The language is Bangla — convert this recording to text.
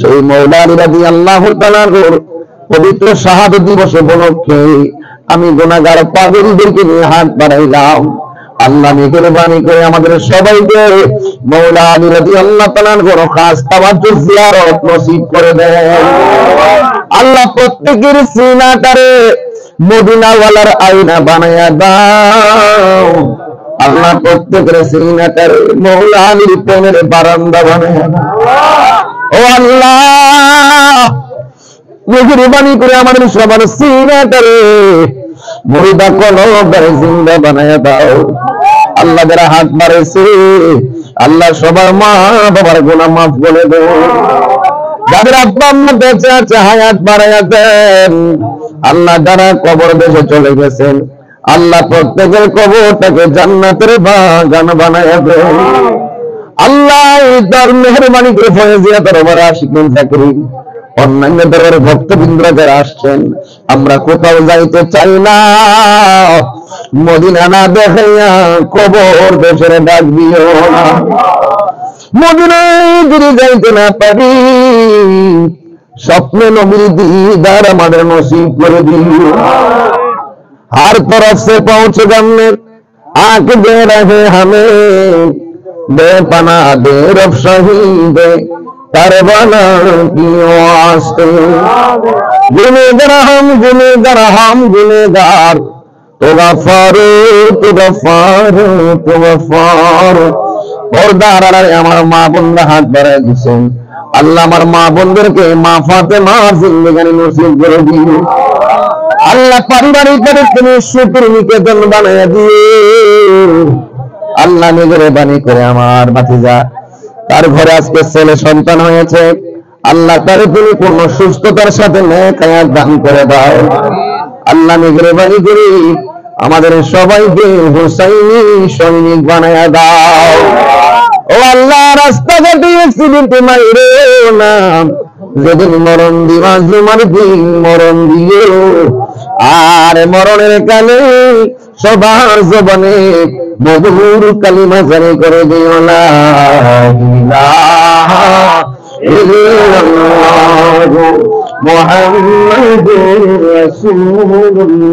সেই মওলা আলী রাদিয়াল্লাহু তাআলার পবিত্র শাহাদাত দিবস উপলক্ষে আমি গুনাহগার পাগলদেরকে নিয়ে হাত বাড়াইলাম। আল্লাহ মেহেরবানি করে আমাদের সবাইকে মওলা আলী রাদিয়াল্লাহু তাআলার খাস তাওয়াজ্জুহ জিয়ারত নসিব করে দেন। আল্লাহ প্রত্যেকের সিনাটারে মদিনাওয়ালার আয়না বানায়া দাও। আল্লাহ প্রত্যেকের সিনাটারে মওলা আলীর প্রেমের বারান্দা বানায়া দাও। ও আল্লাহ মেহেরবানি করে আমাদের সবার সিনাটারে মুরিদা কলবের জিন্দা বানায়া দাও। আল্লাহ যারা হাত বাড়াইছে আল্লাহ সবার মা বাবার গুনাহ মাফ করে দাও। যাদের আব্বা আম্মা বেঁচে আছে হায়াত বাড়ায়া দেন। আল্লাহ যারা কবর দেশে চলে গেছেন আল্লাহ প্রত্যেকের কবরটাকে জান্নাতের বাগান বানায়া দেন। আল্লাহ তার মেহেরবানি করে ফয়েজিয়া দরবার আশিকুল জাকিরিন অন্যান্য দরবারে ভক্তবৃন্দরা যারা আসছেন আমরা কোথাও যাইতে চাই না, মদিনা না দেখাইয়া কবর দেশের ডাক দিও না। মদিনায় যদি যাইতে না পারি স্বপ্নে নবীর দিদার আমাদের নসিব করে দিও। हर तरफ से पहुंच गमने आंख दे रहे हमें बेपना दे रब शहीद करबला की वास्ते। गुनेगार हम गुनेगार तो गफारो तो गफारो तो गफारो। और दारा আমার মা বোনরা হাত বাড়ায় দিয়েছেন আল্লাহ আমার মা বোনদেরকে মা ফাতেমা জিন্দেগানি নসিব করে দিও। আল্লাহ পারিবারিক ভাবে তুমি সুখের নিকেতন বানায় দিও। আল্লাহ মেহেরবানি করে আমার ভাতিজা তার ঘরে আজকে ছেলে সন্তান হয়েছে আল্লাহ তারে তুমি পূর্ণ সুস্থতার সাথে নেক হায়াত দান করে দাও। আল্লাহ মেহেরবানি করে আমাদের সবাইকে হুসাইনি সৈনিক বানায় দাও। ও আল্লাহ রাস্তাঘাটে অ্যাক্সিডেন্টে মাইরো না, যেদিন মরণ দিবা জুমার দিন মরণ দিও। আর মরণের কালে সবার জবানে মধুর কালিমা জারি করে দিও লা ইলাহা ইল্লাল্লাহু মুহাম্মাদুর রাসূলুল্লাহ।